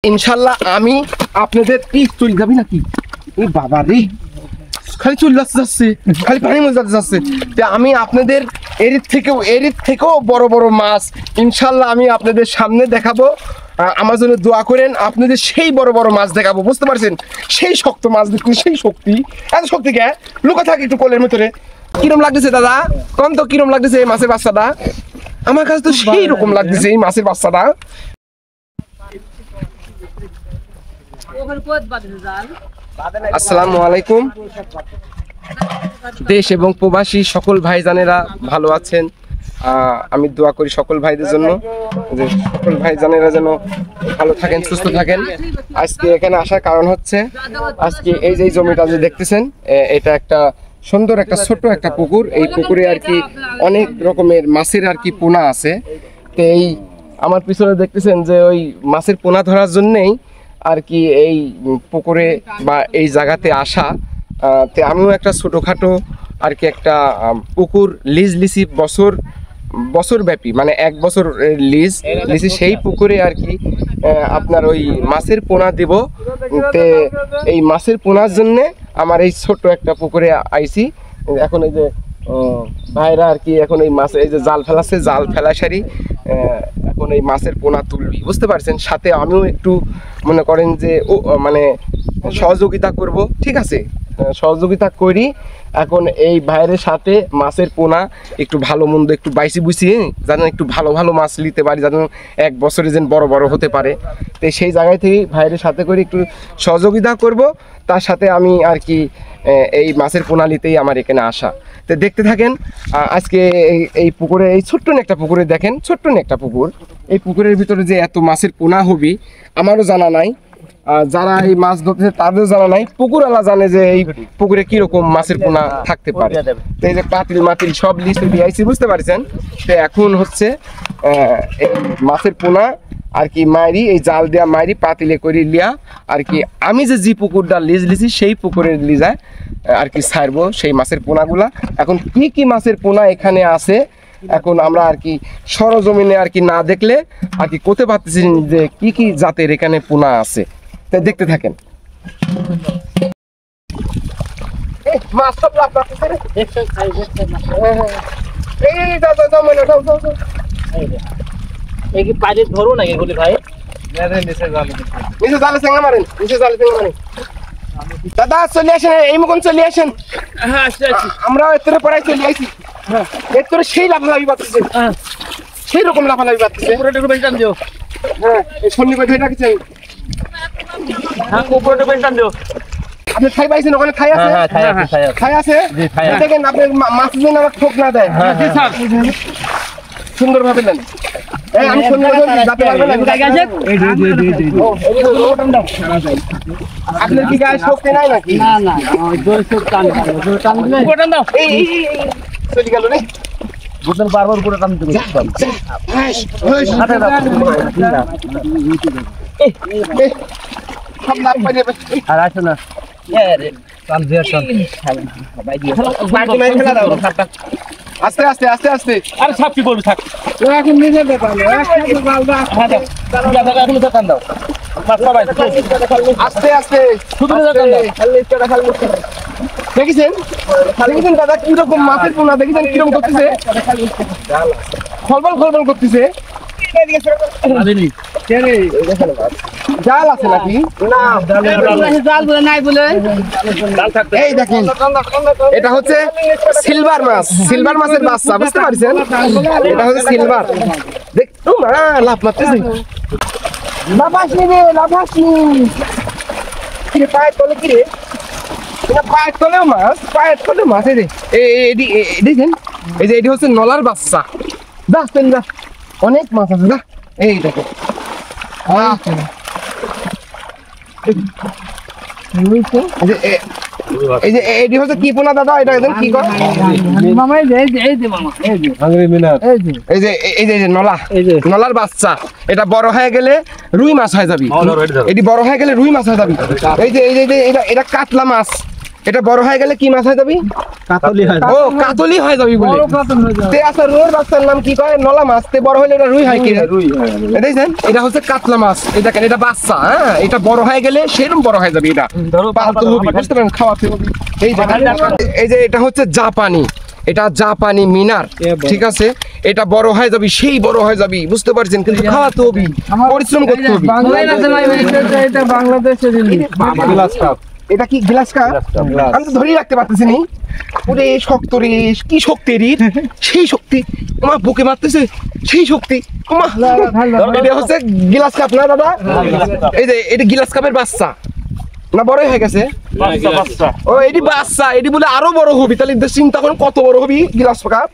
ইনশাল্লাহ আমি আপনাদের এই চলে যাবি নাকি এই বাবা রে খালি চলে যাচ্ছে খালি পানি মজা যাচ্ছে আমি আপনাদের এর থেকেও বড় বড় মাছ ইনশাল্লাহ আমি আপনাদের সামনে দেখাবো। আমার জন্য দোয়া করেন, আপনাদের সেই বড় বড় মাছ দেখাবো, বুঝতে পারছেন? সেই শক্ত মাছ দেখুন, সেই শক্তি, এত শক্তি কে লুকা থাকে একটু কোলের ভিতরে। কিরম লাগতেছে দাদা কোন তো, কিরম লাগতেছে এই মাছের বাচ্চাটা? আমার কাছে তো সেই রকম লাগতেছে এই মাছের বাচ্চাটা। আসসালামু আলাইকুম। দেশ এবং প্রবাসী সকল ভাইজানেরা ভালো আছেন? আমি দোয়া করি সকল ভাইদের জন্য যে সকল ভাইজানেরা যেন ভালো থাকেন, সুস্থ থাকেন। আজকে এখানে আসার কারণ হচ্ছে আজকে এই যে জমিটা যে দেখতেছেন, এটা একটা সুন্দর একটা ছোট একটা পুকুর। এই পুকুরে আর কি অনেক রকমের মাছের আর কি পোনা আছে। তো এই আমার পিছনে দেখতেছেন যে ওই মাছের পোনা ধরার জন্যেই আর কি এই পুকুরে বা এই জায়গাতে আসা। তো আমিও একটা ছোটোখাটো আর কি একটা পুকুর লিজ লিসি বছর ব্যাপী, মানে 1 বছর লিসি সেই পুকুরে আর কি আপনার ওই মাছের পোনা দেব। তে এই মাছের পোনার জন্যে আমার এই ছোট্ট একটা পুকুরে আইছি। এখন এই যে ভাইরা আর কি এখন এই মাছ এই যে জাল ফেলাচ্ছে, জাল ফেলা সারি এখন এই মাছের পোনা তুলবি, বুঝতে পারছেন? সাথে আমিও একটু মনে করেন যে মানে সহযোগিতা করব, ঠিক আছে? সহযোগিতা করি। এখন এই ভাইয়ের সাথে মাছের পোনা একটু ভালো মন্দ একটু বাইসি বুঝিয়ে যেন একটু ভালো ভালো মাছ নিতে পারি, যেন 1 বছরে যেন বড় বড় হতে পারে। তো সেই জায়গায় থেকে ভাইয়ের সাথে করে একটু সহযোগিতা করব। তার সাথে আমি আর কি এই মাছের পোনা নিতেই আমার এখানে আসা। তো দেখতে থাকেন আজকে এই পুকুরে, এই ছোট্ট একটা পুকুরে দেখেন, ছোট্ট একটা পুকুর। এই পুকুরের ভিতরে যে এত মাছের পোনা হবি আমারও জানা নাই, যারা এই মাছ ধরতেছে তাদেরও জানা নাই। পুকুরওয়ালা জানে যে এই পুকুরে কিরকম মাছের পোনা থাকতে পারে। তো এই যে পাতিল মাতিল সব লিস্টে দিয়েছি, বুঝতে পারছেন? তো এখন হচ্ছে এই মাছের পোনা আর কি মাইরি, এই জাল দেওয়া মাইরি পাতিলে করে লিয়া আর কি আমি যে পুকুরটা লিজ লিছি সেই পুকুরের লিজায় আর কি ছাড়বো সেই মাছের পোনাগুলা। এখন কি কি মাছের পোনা এখানে আছে এখন আমরা আর কি সরজমিনে আর কি না দেখলে আর কি করতে পারতেছি যে কি কি জাতের এখানে পোনা আছে। তাই দেখতে থাকেন। ধরো না এগুলি ভাই, দাদা চলে আসেন, এই মতন চলে আসেন। আমরা এর পড়াই চলে আসি, এর তোর সেই লাফালাফি পাচ্ছে, সেই রকম লাফালাফি পাচ্ছে। হ্যাঁ এই সন্নি করে ধরে রাখছেন। হ্যাঁ উপরে বেশান দিও। আপনি খাই পাইছেন ওখানে? খাই আছে, খাই আছে। দেখেন আপনি মাছ যেন আমার ঠোক না দেয়। সুন্দর ভাবে নেন। আমি সুন্দর যাতে পারবেন আপনার কি গায়ে শক্তি নাই নাকি? না না জোর সব টান দিলে বটন দাও। এই চলে গেল রে, বটন বারবার উপরে টান দিবে। সব লাভ পাই যাবে। আর আসো না টান দিয়ে টান ভাই দিও বাকি নাই খেলা দাও। আস্তে আস্তে আস্তে আস্তে। আরে সব কি বলবি থাক এখন নিজে ব্যাপার না, একসাথে গালদা এখন তো টান দাও সবাই আস্তে আস্তে শুধু টান দাও। দেখেছেন দেখেছেন দাদা কিরকম মাছের পোনা দেখেছেন কিরকম করতেছে, খলবল খলবল করতেছে। জাল আছে নাকি? না জাল বলে নাই বলে এই দেখেন এটা হচ্ছে সিলভার মাছ, সিলভার মাছের বাচ্চা, বুঝতে পারছেন? এটা হচ্ছে সিলভার। দেখতো না লাভ মারতেছে, লাফাসনি রে লাফাসনি। কিরে পায়ের তলে, কিরে পায়ের তলেও মাছ, পায়ের তলেও মাছ। এই যে দেখেন এই যে এটি হচ্ছে নলার বাচ্চা। দেখছেন না অনেক মাছ আছে না, এই দেখো। এই যে এটি হচ্ছে কি পোনা দাদা, এটা একদম কি করে মামা এই যে মামা এই যে নলা, নলার বাচ্চা। এটা বড় হয়ে গেলে রুই মাছ হয়ে যাবে, এটি বড় হয়ে গেলে রুই মাছ হয়ে যাবে। এই যে এটা কাতলা মাছ, এটা বড় হয়ে গেলে কি মাছ হয়ে যাবি? কাতলি হয় ও কাতলি হয়ে যাবি বলে। বড় কাতল হয়ে যাবে। তে আচ্ছা রুইয়ের বাচ্চার নাম কি কয়? নলা মাছ। তে বড় হলে এটা রুই হয় কি? রুই হয় যাবে। এটা দেখছেন, এটা হচ্ছে কাতলা মাছ। এই দেখেন এটা বাচ্চা, হ্যাঁ এটা বড় হয়ে গেলে সেরকম বড় হয়ে যাবে। এটা ধরো পালতে হবে, বুঝতে পারেন, খাওয়াতে হবে। এই দেখেন, এই যে এটা হচ্ছে জাপানি, এটা জাপানি মিনার, ঠিক আছে? এটা বড় হয়ে যাবি, সেই বড় হয়ে যাবি, বুঝতে পারছেন, কিন্তু খাওয়াতে হবে, পরিশ্রম করতে হবে। এটা বাংলাদেশের গ্লাস কাপ। এটা কি গ্লাস কাপ? আমি তো ধরেই রাখতে পারতেছি নি। ওরে শক্ত রে, কি শক্তি রে, সেই শক্তি আমার বুকে মারতেছে, সেই শক্তি। এটা হচ্ছে গ্লাস কাপ না দাদা? এই যে এটা গ্লাস কাপের বাচ্চা না, বড় হয়ে গেছে? ও এটি বাচ্চা, এটি বলে আরো বড় হবি। তাহলে চিন্তা করুন কত বড় হবি glass cup.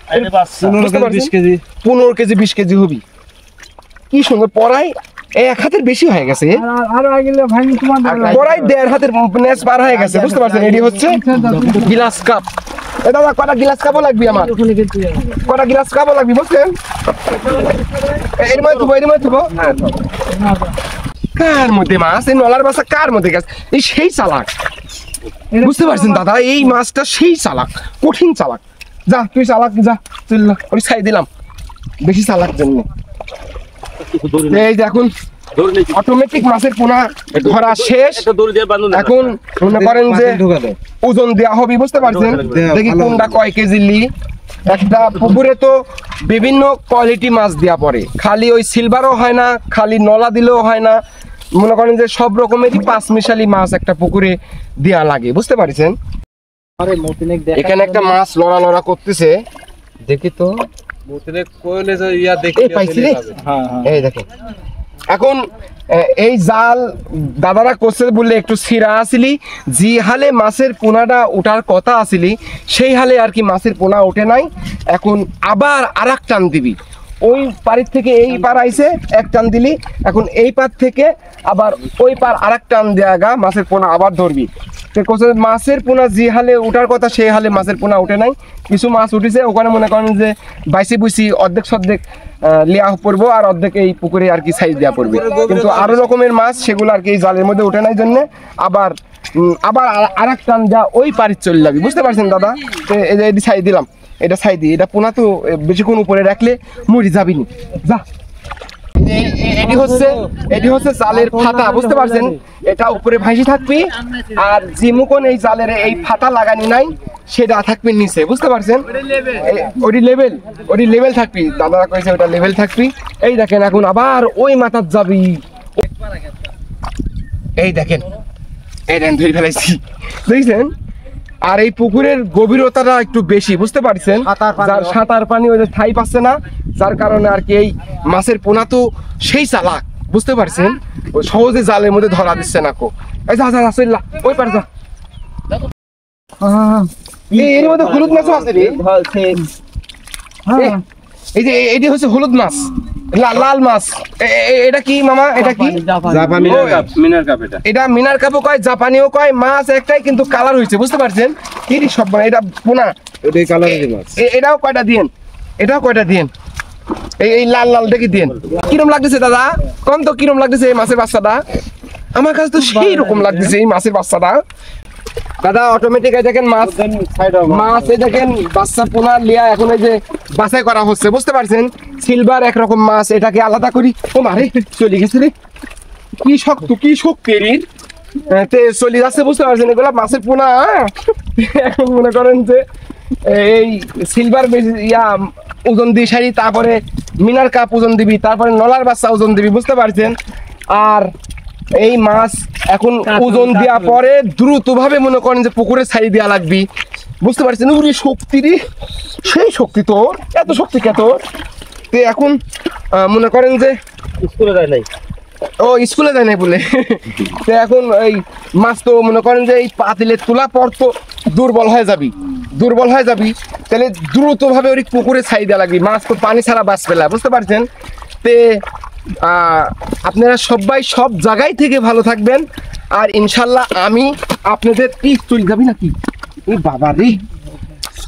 20 KG 15 KG 20 KG হবি। কি সুন্দর পড়াই, এক হাতের বেশি হয়ে গেছে, আর আগেলে ভাই তোমাদের পড়াই 1.5 হাতের নেস পার হয়ে গেছে, বুঝতে পারছেন? এটি হচ্ছে গ্লাস কাপ। এ দাদা কটা গ্লাস কাপও লাগবে আমার, কটা গ্লাস কাপও লাগবে, বুঝছেন? এর মধ্যে থুবো, এর মধ্যে থুবো। কার মধ্যে মাছ? এই নলার বাসা কার মধ্যে গেছে? এই সেই চালাক, বুঝতে পারছেন দাদা? এই মাছটা সেই চালাক, কঠিন চালাক। যা তুই চালাক, যা চল, ওই ছাই দিলাম, বেশি চালাক জন্য। এই দেখুন অটোমেটিক মাছের পোনা ধরা শেষ। এখন মনে করেন যে ওজন দেওয়া হবে, বুঝতে পারছেন? দেখি কোনটা কয় কেজি লি। একটা পুকুরে তো বিভিন্ন কোয়ালিটি মাছ দেওয়া পড়ে, খালি ওই সিলভারও হয় না, খালি নলা দিলেও হয় না। মনে করেন যে সব রকমেরই 5 মিশালি মাছ একটা পুকুরে দেওয়া লাগে, বুঝতে পারছেন? এখানে একটা মাছ লড়া করতেছে, দেখি তো। এই পাইছি রে। এই দেখেন এখন এই জাল দাদারা করছে বললে একটু ছিঁড়া আসিলি, যে হালে মাছের পোনাটা ওঠার কথা আসিলি সেই হালে আর কি মাছের পোনা ওঠে নাই। এখন আবার আর এক টান দিবি, ওই পাড়ির থেকে এই পার আইছে এক টান দিলি, এখন এই পার থেকে আবার ওই পার আর এক টান দেয়া গা, মাছের পোনা আবার ধরবি। মাছের পোনা যে হালে ওঠার কথা সেই হালে মাছের পোনা ওঠে নাই। কিছু মাছ উঠেছে, ওখানে মনে করেন যে বাইসি বুইসি অর্ধেক সর্ধেক লিয়া পড়বো, আর অর্ধেক এই পুকুরে আর কি সাইজ দেওয়া পড়বে। কিন্তু আরো রকমের মাছ সেগুলো আর কি এই জালের মধ্যে ওঠে নাই জন্য আবার আবার আর এক টান যা ওই পাড়ি চলে যাবি, বুঝতে পারছেন দাদা? এই যে এটি ছাই দিলাম, এটা ছাই দিই, এটা পোনা তো বেশিক্ষণ উপরে রাখলে মরি যাবিনি। যা এটি হচ্ছে জালের ফাতা, বুঝতে পারছেন? এটা উপরে ভাসি থাকবি, আর জিমুকন এই জালের এই ফাতা লাগানি নাই সেটা থাকবি নিচে, বুঝতে পারছেন? ওটি লেভেল থাকবি, দাদারা কইছে ওটা লেভেল থাকবি। এই দেখেন এখন আবার ওই মাথার যাবি, এই দেখেন এই দেখেন ধরে ফেলাইছি, দেখছেন? আর এই পুকুরের গভীরতাটা একটু বেশি, বুঝতে পারছেন? যার সাঁতার পানি ওই যে ঠাই পাচ্ছে না, যার কারণে আর কি এই মাছের পোনা তো সেই চালাক, বুঝতে পারছেন? ওই সহজে জালের মধ্যে ধরা দিচ্ছে না কো। এই যা যা চললা ওই পার যা। এর মধ্যে হলুদ মাছও আছে রে। এই যে এটি হচ্ছে হলুদ মাছ, লাল মাছ। এটা কি মামা? এটা কি? জাপানি মিনার কাপ। এটা মিনার কাপও কয়, জাপানিও কয়, মাছ একটাই কিন্তু কালার হয়েছে, বুঝতে পারছেন? কি সব এটা পোনা, এটাই কালারের মাছ। এটাও কয়টা দিয়েন, এটাও কয়টা দিয়েন, এই লাল লাল দেখি দিয়েন। কিরম লাগতেছে দাদা? কম তো কিরম লাগতেছে এই মাছের বাচ্চাটা? আমার কাছে তো সেই রকম লাগতেছে এই মাছের বাচ্চাটা দাদা। অটোমেটিক দেখেন মাছ, এই দেখেন বাচ্চা পোনা লিয়া এখন এই যে বাছাই করা হচ্ছে, বুঝতে পারছেন? সিলভার একরকম মাছ, এটাকে আলাদা করি। ও মারে চলে গেছে রে, কি শক্ত, কি শক্তির চলে যাচ্ছে, বুঝতে পারছেন? এগুলা মাছের পোনা। এখন মনে করেন যে এই সিলভার ওজন দিয়ে সারি, তারপরে মিনার কাপ ওজন দিবি, তারপরে নলার বাচ্চা ওজন দিবি, বুঝতে পারছেন? আর এই মাছ এখন ওজন দেওয়া পরে দ্রুত ভাবে মনে করেন যে পুকুরে ছাড়ি দেওয়া লাগবি, বুঝতে পারছেন? ওরে শক্তি রে, সেই শক্তি তোর, এত শক্তি কে তোর? তো এখন মনে করেন যে স্কুলে যায় নাই, ও স্কুলে যায় নাই বলে। তো এখন এই মাছ তো মনে করেন যে এই পাতিলে তোলা পর তো দুর্বল হয়ে যাবি, তাহলে দ্রুত ভাবে ওই পুকুরে ছাই দেওয়া লাগবে, মাছ তো পানি ছাড়া বাঁচবে না, বুঝতে পারছেন? তে আপনারা সবাই সব জায়গায় থেকে ভালো থাকবেন, আর ইনশাল্লাহ আমি আপনাদের চলে যাবি নাকি? এই বাবা রে,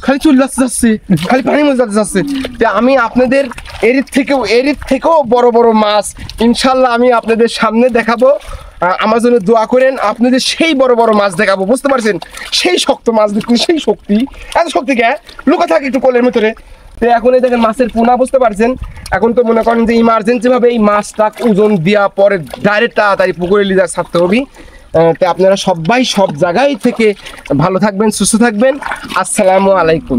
খালি চলে যাচ্ছে, খালি পানি মধ্যে যাচ্ছে। আমি আপনাদের এর থেকেও বড় বড় মাছ ইনশাল্লাহ আমি আপনাদের সামনে দেখাবো। আমার জন্য দোয়া করেন। আপনাদের সেই বড় বড় মাছ দেখাবো, বুঝতে পারছেন? সেই শক্ত মাছ দেখুন, সেই শক্তি, এত শক্তি কে লুকা থাকে একটু কোলের ভিতরে। তো এখন এই দেখেন মাছের পোনা, বুঝতে পারছেন? এখন তো মনে করেন যে ইমার্জেন্সি ভাবে এই মাছটা ওজন দেওয়া পরে ডাইরেক্ট তাড়াতাড়ি পুকুরে লিজা ছাড়তে হবে। তো আপনারা সবাই সব জায়গায় থেকে ভালো থাকবেন, সুস্থ থাকবেন। আসসালামু আলাইকুম।